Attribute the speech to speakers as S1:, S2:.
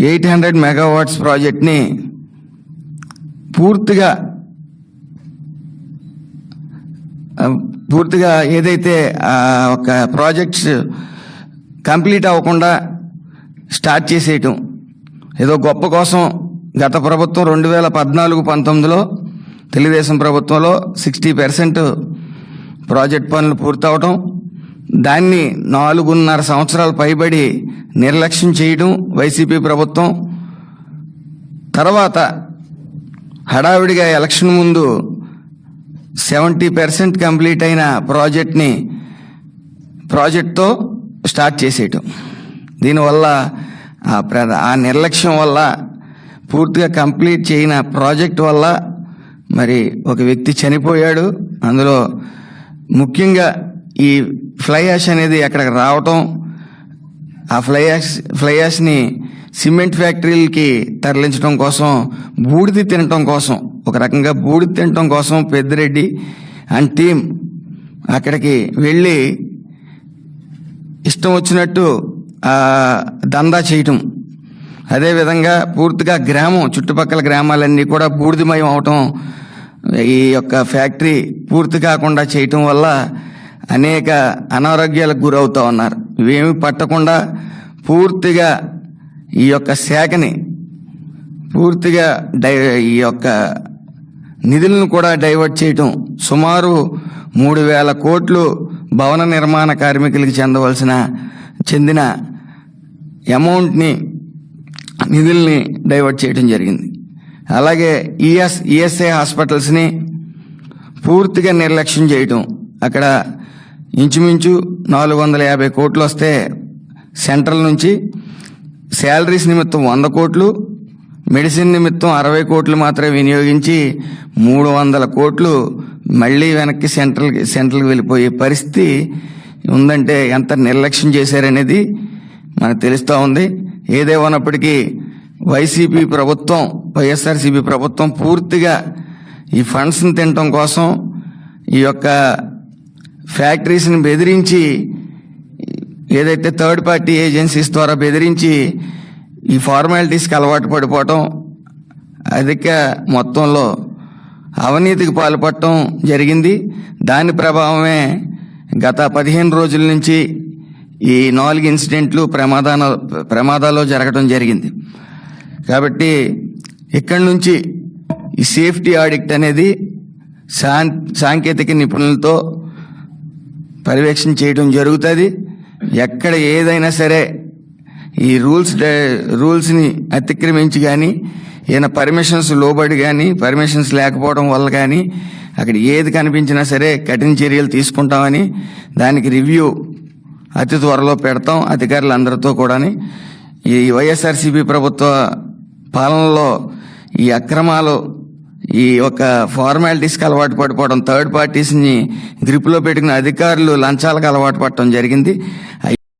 S1: 800 megawatts ప్రాజెక్ట్ని పూర్తిగా ఏదైతే ఒక ప్రాజెక్ట్స్ కంప్లీట్ అవ్వకుండా స్టార్ట్ చేసేయటం ఏదో గొప్ప కోసం గత ప్రభుత్వం 2014-19లో తెలుగుదేశం ప్రభుత్వంలో 60% ప్రాజెక్ట్ పనులు పూర్తవటం, దాన్ని 4.5 సంవత్సరాలు పైబడి నిర్లక్ష్యం చేయడం వైసీపీ ప్రభుత్వం. తర్వాత హడావిడిగా ఎలక్షన్ ముందు 70% కంప్లీట్ అయిన ప్రాజెక్ట్తో స్టార్ట్ చేసేయటం. దీనివల్ల ఆ నిర్లక్ష్యం వల్ల, పూర్తిగా కంప్లీట్ చేయని ప్రాజెక్ట్ వల్ల మరి ఒక వ్యక్తి చనిపోయాడు. అందులో ముఖ్యంగా ఈ ఫ్లై యాష్ అనేది అక్కడికి రావటం, ఆ ఫ్లై యాష్ని సిమెంట్ ఫ్యాక్టరీలకి తరలించడం కోసం, బూడిద తినటం కోసం, ఒక రకంగా బూడిద తినటం కోసం పెద్దిరెడ్డి అండ్ టీం అక్కడికి వెళ్ళి ఇష్టం వచ్చినట్టు దందా చేయటం. అదేవిధంగా పూర్తిగా చుట్టుపక్కల గ్రామాలన్నీ కూడా బూడిదమయం అవటం, ఈ యొక్క ఫ్యాక్టరీ పూర్తి కాకుండా చేయటం వల్ల అనేక అనారోగ్యాలకు గురవుతూ ఉన్నారు. ఇవేమీ పట్టకుండా పూర్తిగా ఈ యొక్క శాఖని పూర్తిగా ఈ యొక్క నిధులను కూడా డైవర్ట్ చేయటం. సుమారు 3,000 కోట్లు భవన నిర్మాణ కార్మికులకి చెందిన అమౌంట్ని, నిధుల్ని డైవర్ట్ చేయడం జరిగింది. అలాగే ఈఎస్ఐ హాస్పిటల్స్ని పూర్తిగా నిర్లక్ష్యం చేయటం. అక్కడ ఇంచుమించు 450 కోట్లు వస్తే సెంట్రల్ నుంచి శాలరీస్ నిమిత్తం 100 కోట్లు, మెడిసిన్ నిమిత్తం 60 కోట్లు మాత్రమే వినియోగించి 300 కోట్లు మళ్ళీ వెనక్కి సెంట్రల్కి వెళ్ళిపోయే పరిస్థితి ఉందంటే ఎంత నిర్లక్ష్యం చేశారనేది మనకు తెలుస్తూ ఉంది. ఏదేమన్నప్పటికీ వైఎస్ఆర్సీపీ ప్రభుత్వం పూర్తిగా ఈ ఫండ్స్ని తినటం కోసం, ఈ యొక్క ఫ్యాక్టరీస్ని బెదిరించి, ఏదైతే థర్డ్ పార్టీ ఏజెన్సీస్ ద్వారా బెదిరించి ఈ ఫార్మాలిటీస్కి అలవాటు పడిపోవటం, అధిక మొత్తంలో అవినీతికి పాల్పడటం జరిగింది. దాని ప్రభావమే గత 15 రోజుల నుంచి ఈ 4 ఇన్సిడెంట్లు ప్రమాదాల్లో జరగడం జరిగింది. కాబట్టి ఇక్కడి నుంచి ఈ సేఫ్టీ ఆడిట్ అనేది సాంకేతిక నిపుణులతో పర్యవేక్షణ చేయడం జరుగుతుంది. ఎక్కడ ఏదైనా సరే ఈ రూల్స్ని అతిక్రమించి కానీ, ఏదైనా పర్మిషన్స్ లోబడి కానీ, పర్మిషన్స్ లేకపోవడం వల్ల కానీ అక్కడ ఏది కనిపించినా సరే కఠిన చర్యలు తీసుకుంటామని, దానికి రివ్యూ అతి త్వరలో పెడతాం అధికారులందరితో కూడా. ఈ వైఎస్ఆర్సీపీ ప్రభుత్వ పాలనలో ఈ అక్రమాలు, ఈ యొక్క ఫార్మాలిటీస్కి అలవాటు పడిపోవడం, థర్డ్ పార్టీస్ని గ్రిప్లో పెట్టుకున్న అధికారులు లంచాలకు అలవాటు పడటం జరిగింది.